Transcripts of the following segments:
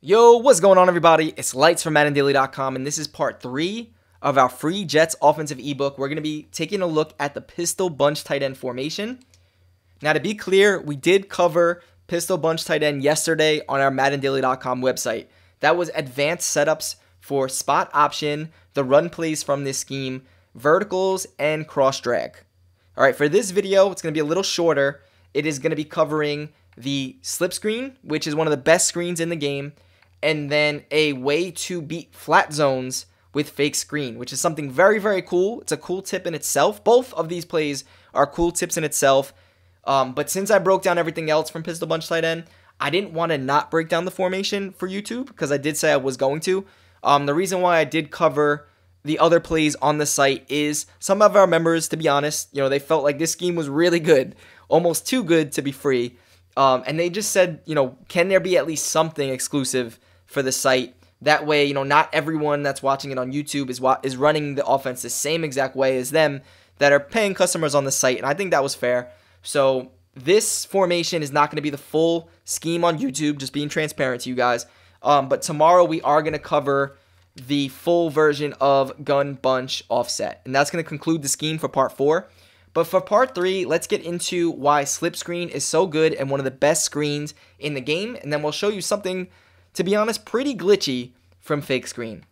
Yo, what's going on, everybody? It's Lights from MaddenDaily.com, and this is part 3 of our free Jets offensive ebook. We're going to be taking a look at the pistol bunch tight end formation. Now, to be clear, we did cover pistol bunch tight end yesterday on our MaddenDaily.com website. That was advanced setups for spot option, the run plays from this scheme, verticals, and cross drag. All right, for this video, it's going to be a little shorter. It is going to be covering the slip screen, which is one of the best screens in the game, and then a way to beat flat zones with fake screen, which is something very, very cool. It's a cool tip in itself. Both of these plays are cool tips in itself. But since I broke down everything else from pistol bunch tight end, I didn't want to not break down the formation for YouTube because I did say I was going to. The reason why I did cover the other plays on the site is some of our members, to be honest, they felt like this scheme was really good, almost too good to be free. And they just said, can there be at least something exclusive for the site? That way, not everyone that's watching it on YouTube is running the offense the same exact way as them that are paying customers on the site. And I think that was fair. So this formation is not going to be the full scheme on YouTube, just being transparent to you guys. But tomorrow we are going to cover the full version of gun bunch offset. And that's going to conclude the scheme for part 4. But for part 3, let's get into why slip screen is so good and one of the best screens in the game. And then we'll show you something, to be honest, pretty glitchy from fake screen.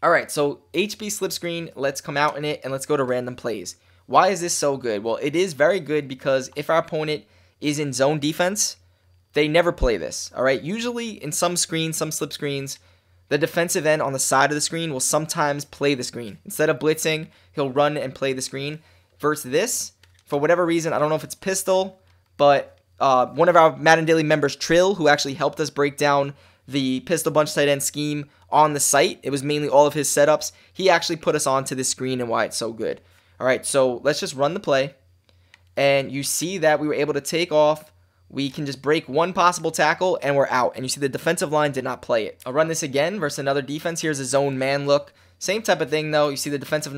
All right, so HB slip screen, let's come out in it and let's go to random plays. Why is this so good? Well, it is very good because if our opponent is in zone defense, they never play this. All right, usually in some screens, some slip screens, the defensive end on the side of the screen will sometimes play the screen. Instead of blitzing, he'll run and play the screen. Versus this, for whatever reason, I don't know if it's pistol, but one of our Madden Daily members, Trill, who actually helped us break down the pistol bunch tight end scheme on the site, it was mainly all of his setups, he actually put us onto this screen and why it's so good. All right, so let's just run the play, and you see that we were able to take off. We can just break one possible tackle, and we're out, and you see the defensive line did not play it. I'll run this again versus another defense. Here's a zone man look. Same type of thing, though. You see the defensive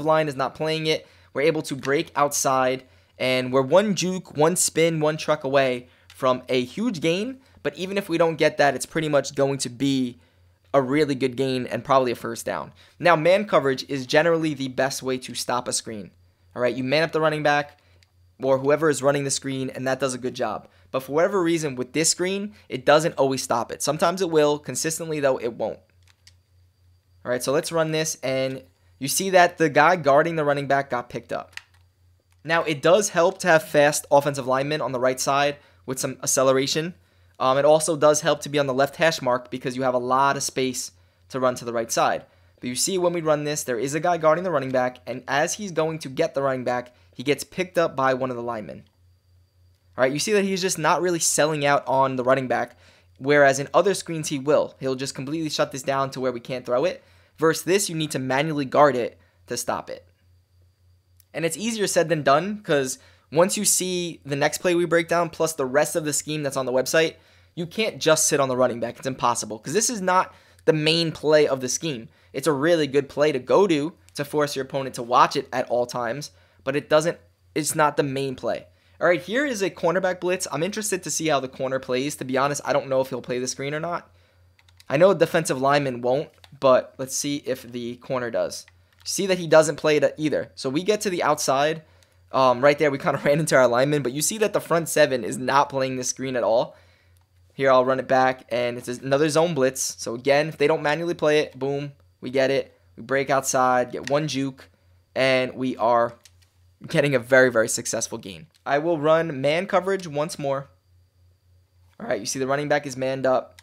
line is not playing it. We're able to break outside, and we're one juke, one spin, one truck away from a huge gain. But even if we don't get that, it's pretty much going to be a really good gain and probably a first down. Now, man coverage is generally the best way to stop a screen. All right, you man up the running back or whoever is running the screen, and that does a good job. But for whatever reason, with this screen, it doesn't always stop it. Sometimes it will. Consistently, though, it won't. All right, so let's run this, and you see that the guy guarding the running back got picked up. Now, it does help to have fast offensive linemen on the right side with some acceleration. It also does help to be on the left hash mark because you have a lot of space to run to the right side. But you see when we run this, there is a guy guarding the running back, and as he's going to get the running back, he gets picked up by one of the linemen. All right, you see that he's just not really selling out on the running back, whereas in other screens he will. He'll just completely shut this down to where we can't throw it. Versus this, you need to manually guard it to stop it. And it's easier said than done because once you see the next play we break down plus the rest of the scheme that's on the website, you can't just sit on the running back. It's impossible because this is not the main play of the scheme. It's a really good play to go to force your opponent to watch it at all times, but it's not the main play. All right, here is a cornerback blitz. I'm interested to see how the corner plays. To be honest, I don't know if he'll play the screen or not. I know a defensive lineman won't, but let's see if the corner does. See that he doesn't play it either. So we get to the outside. Right there, we kind of ran into our lineman, but you see that the front 7 is not playing this screen at all. Here, I'll run it back, and it's another zone blitz. So again, if they don't manually play it, boom, we get it. We break outside, get one juke, and we are getting a very, very successful gain. I will run man coverage once more. All right, you see the running back is manned up.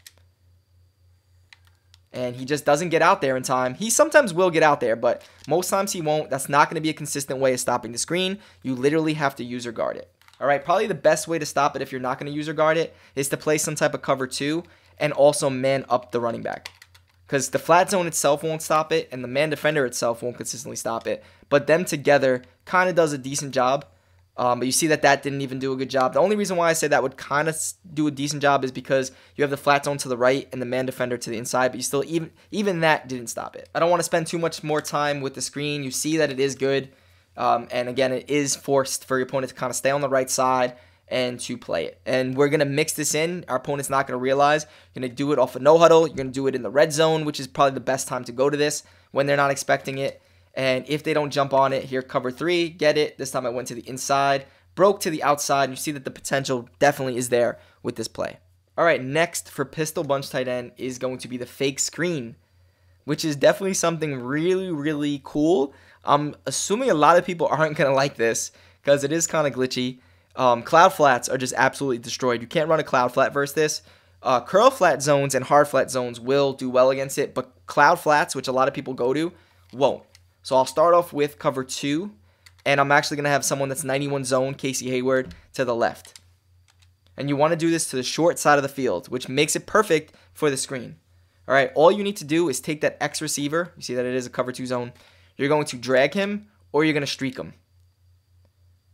And he just doesn't get out there in time. He sometimes will get out there, but most times he won't. That's not going to be a consistent way of stopping the screen. You literally have to use or guard it. All right, probably the best way to stop it if you're not going to use or guard it is to play some type of cover 2 and also man up the running back. Because the flat zone itself won't stop it, and the man defender itself won't consistently stop it. But them together kind of does a decent job. But you see that didn't even do a good job. The only reason why I say that would kind of do a decent job is because you have the flat zone to the right and the man defender to the inside, but you still, even that didn't stop it. I don't want to spend too much more time with the screen. You see that it is good. And again, it is forced for your opponent to kind of stay on the right side and to play it. And we're going to mix this in. Our opponent's not going to realize. You're going to do it off a no huddle. You're going to do it in the red zone, which is probably the best time to go to this when they're not expecting it. And if they don't jump on it, here, cover 3, get it. This time I went to the inside, broke to the outside. You see that the potential definitely is there with this play. All right, next for pistol bunch tight end is going to be the fake screen, which is definitely something really, really cool. I'm assuming a lot of people aren't going to like this because it is kind of glitchy. Cloud flats are just absolutely destroyed. You can't run a cloud flat versus this. Curl flat zones and hard flat zones will do well against it, but cloud flats, which a lot of people go to, won't. So I'll start off with cover 2, and I'm actually going to have someone that's 91 zone, Casey Hayward, to the left. And you want to do this to the short side of the field, which makes it perfect for the screen. All right, all you need to do is take that X receiver. You see that it is a cover 2 zone. You're going to drag him, or you're going to streak him.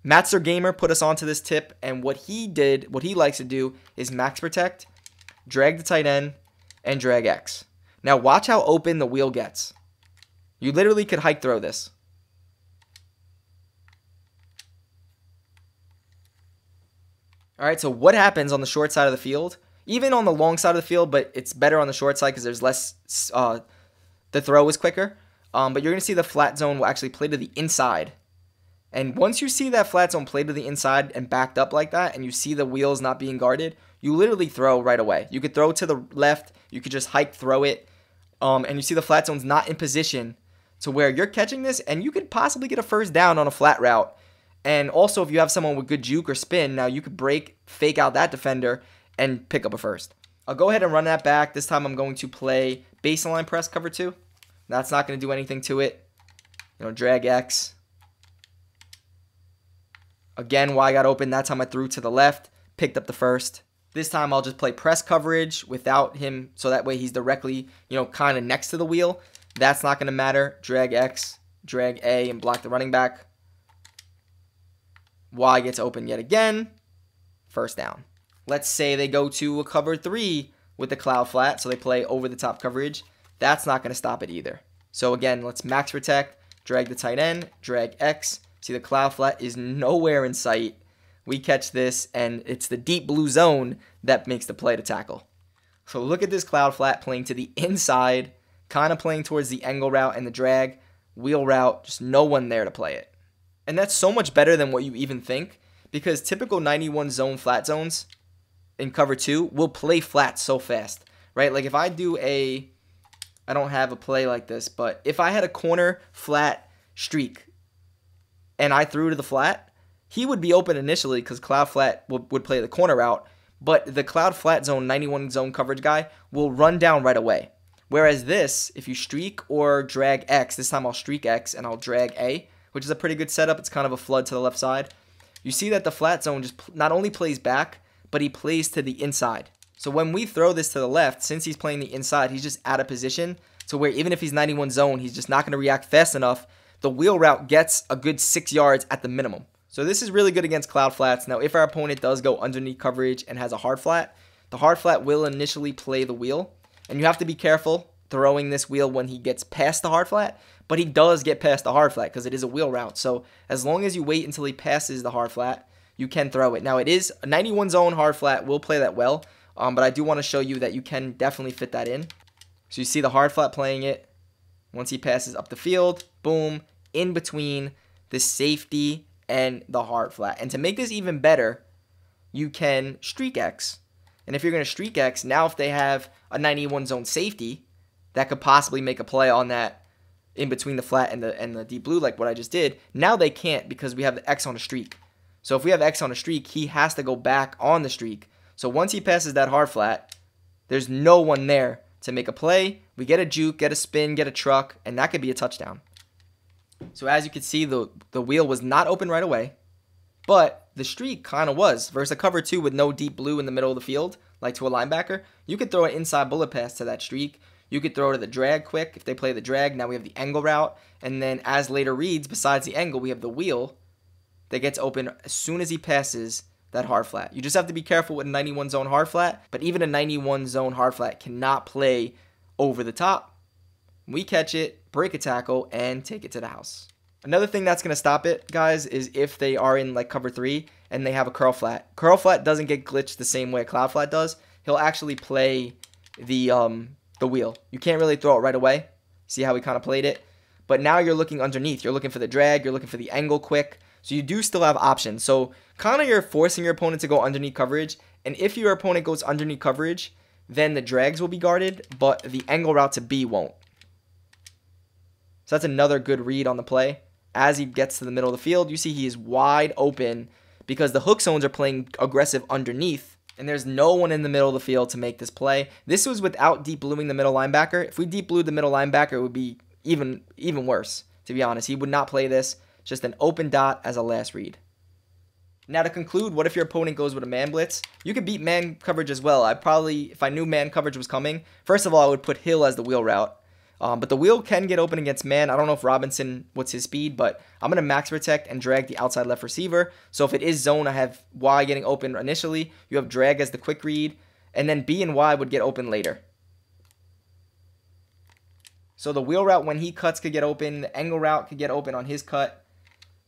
Matzer Gamer put us onto this tip, and what he likes to do is max protect, drag the tight end, and drag X. Now watch how open the wheel gets. You literally could hike throw this. All right, so what happens on the short side of the field? Even on the long side of the field, but it's better on the short side because there's less, the throw is quicker. But you're going to see the flat zone will actually play to the inside. And once you see that flat zone play to the inside and backed up like that, and you see the wheels not being guarded, you literally throw right away. You could throw to the left. You could just hike throw it. And you see the flat zone's not in position to where you're catching this, and you could possibly get a first down on a flat route. And also, if you have someone with good juke or spin, now you could break, fake out that defender, and pick up a first. I'll go ahead and run that back. This time I'm going to play baseline press cover 2. That's not going to do anything to it. Drag X. Again, Y got open. That time I threw to the left, picked up the first. This time I'll just play press coverage without him, so that way he's directly, kind of next to the wheel. That's not going to matter. Drag X, drag A, and block the running back. Y gets open yet again. First down. Let's say they go to a cover 3 with the cloud flat, so they play over the top coverage. That's not going to stop it either. So again, let's max protect, drag the tight end, drag X. See, the cloud flat is nowhere in sight. We catch this, and it's the deep blue zone that makes the play to tackle. So look at this cloud flat playing to the inside, kind of playing towards the angle route and the drag, wheel route, just no one there to play it. And that's so much better than what you even think, because typical 91 zone flat zones in cover 2 will play flat so fast, right? Like if I do I don't have a play like this, but if I had a corner flat streak and I threw to the flat, he would be open initially because cloud flat would play the corner route, but the cloud flat zone 91 zone coverage guy will run down right away. Whereas this, if you streak or drag X, this time I'll streak X and I'll drag A, which is a pretty good setup. It's kind of a flood to the left side. You see that the flat zone just not only plays back, but he plays to the inside. So when we throw this to the left, since he's playing the inside, he's just out of position to where even if he's 91 zone, he's just not going to react fast enough. The wheel route gets a good 6 yards at the minimum. So this is really good against cloud flats. Now, if our opponent does go underneath coverage and has a hard flat, the hard flat will initially play the wheel. And you have to be careful throwing this wheel when he gets past the hard flat. But he does get past the hard flat because it is a wheel route. So as long as you wait until he passes the hard flat, you can throw it. Now, it is a 91 zone hard flat. Will play that well. But I do want to show you that you can definitely fit that in. So you see the hard flat playing it. Once he passes up the field, boom, in between the safety and the hard flat. And to make this even better, you can streak X. And if you're going to streak X, now if they have a 91 zone safety, that could possibly make a play on that in between the flat and the deep blue like what I just did. Now they can't because we have the X on a streak. So if we have X on a streak, he has to go back on the streak. So once he passes that hard flat, there's no one there to make a play. We get a juke, get a spin, get a truck, and that could be a touchdown. So as you can see, the wheel was not open right away, but the streak kind of was. Versus a cover 2 with no deep blue in the middle of the field, like to a linebacker, you could throw an inside bullet pass to that streak. You could throw to the drag quick if they play the drag. Now we have the angle route, and then as later reads, besides the angle, we have the wheel that gets open as soon as he passes that hard flat. You just have to be careful with a 91 zone hard flat, but even a 91 zone hard flat cannot play over the top. We catch it, break a tackle, and take it to the house. Another thing that's going to stop it, guys, is if they are in like cover 3 and they have a curl flat. Curl flat doesn't get glitched the same way a cloud flat does. He'll actually play the wheel. You can't really throw it right away. See how we kind of played it? But now you're looking underneath. You're looking for the drag. You're looking for the angle quick. So you do still have options. So kind of you're forcing your opponent to go underneath coverage. And if your opponent goes underneath coverage, then the drags will be guarded, but the angle route to B won't. So that's another good read on the play. As he gets to the middle of the field, you see he is wide open because the hook zones are playing aggressive underneath, and there's no one in the middle of the field to make this play. This was without deep bluing the middle linebacker. If we deep blued the middle linebacker, it would be even worse, to be honest. He would not play this. Just an open dot as a last read. Now to conclude, what if your opponent goes with a man blitz? You could beat man coverage as well. If I knew man coverage was coming, first of all, I would put Hill as the wheel route. But the wheel can get open against man. I don't know if Robinson, what's his speed, but I'm going to max protect and drag the outside left receiver. So if it is zone, I have Y getting open initially. You have drag as the quick read, and then B and Y would get open later. So the wheel route when he cuts could get open. The angle route could get open on his cut.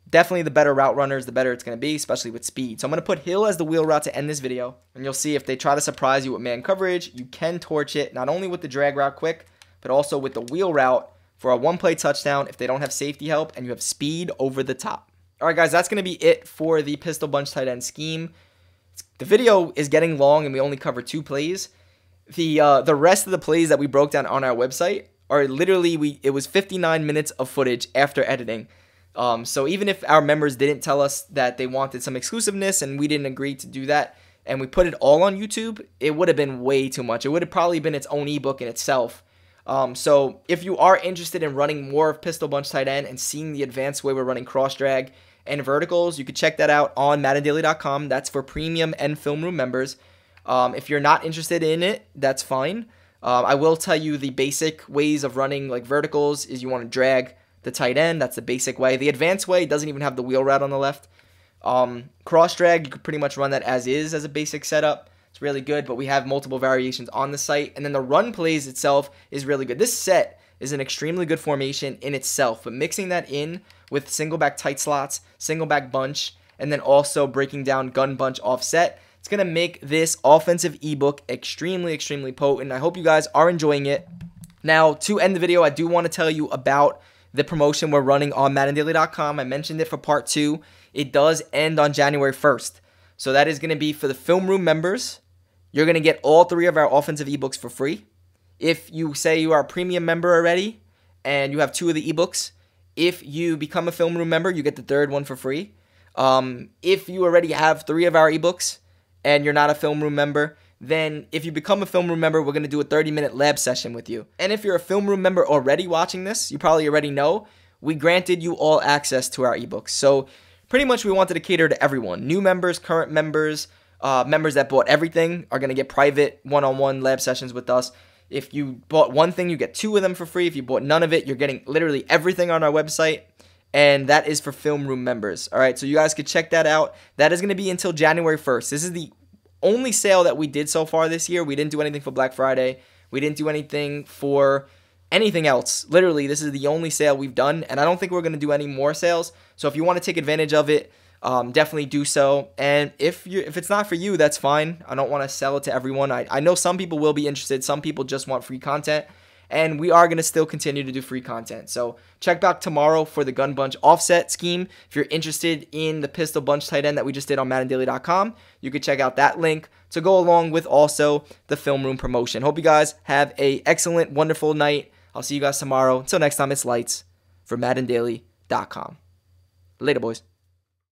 Definitely the better route runners, the better it's going to be, especially with speed. So I'm going to put Hill as the wheel route to end this video. And you'll see if they try to surprise you with man coverage, you can torch it, not only with the drag route quick, but also with the wheel route for a one-play touchdown if they don't have safety help and you have speed over the top. All right, guys, that's going to be it for the pistol bunch tight end scheme. The video is getting long and we only covered 2 plays. The rest of the plays that we broke down on our website are literally, it was 59 minutes of footage after editing. So even if our members didn't tell us that they wanted some exclusiveness and we didn't agree to do that, and we put it all on YouTube, it would have been way too much. It would have probably been its own ebook in itself. So if you are interested in running more of pistol bunch tight end and seeing the advanced way we're running cross drag and verticals, you could check that out on MaddenDaily.com. That's for premium and film room members. If you're not interested in it, that's fine. I will tell you the basic ways of running like verticals is you want to drag the tight end. That's the basic way. The advanced way doesn't even have the wheel route on the left. Cross drag, you could pretty much run that as is as a basic setup. It's really good, but we have multiple variations on the site. And then the run plays itself is really good. This set is an extremely good formation in itself, but mixing that in with single back tight slots, single back bunch, and then also breaking down gun bunch offset, it's going to make this offensive ebook extremely, extremely potent. I hope you guys are enjoying it. Now, to end the video, I do want to tell you about the promotion we're running on MaddenDaily.com. I mentioned it for part 2. It does end on January 1st. So that is going to be for the film room members. You're going to get all 3 of our offensive ebooks for free. If you say you are a premium member already and you have 2 of the ebooks, if you become a film room member, you get the 3rd one for free. If you already have 3 of our ebooks and you're not a film room member, then if you become a film room member, we're going to do a 30-minute lab session with you. And if you're a film room member already watching this, you probably already know, we granted you all access to our ebooks. So pretty much we wanted to cater to everyone. New members, current members, members that bought everything are going to get private one-on-one lab sessions with us. If you bought one thing, you get 2 of them for free. If you bought none of it, you're getting literally everything on our website. And that is for film room members. All right, so you guys could check that out. That is going to be until January 1st. This is the only sale that we did so far this year. We didn't do anything for Black Friday. We didn't do anything for anything else. Literally, this is the only sale we've done, and I don't think we're going to do any more sales. So if you want to take advantage of it, definitely do so. And if it's not for you, that's fine. I don't want to sell it to everyone. I know some people will be interested. Some people just want free content. And we are going to still continue to do free content. So check back tomorrow for the gun bunch offset scheme. If you're interested in the pistol bunch tight end that we just did on MaddenDaily.com, you could check out that link to go along with also the film room promotion. Hope you guys have a excellent, wonderful night. I'll see you guys tomorrow. Until next time, it's Lights for MaddenDaily.com. Later, boys.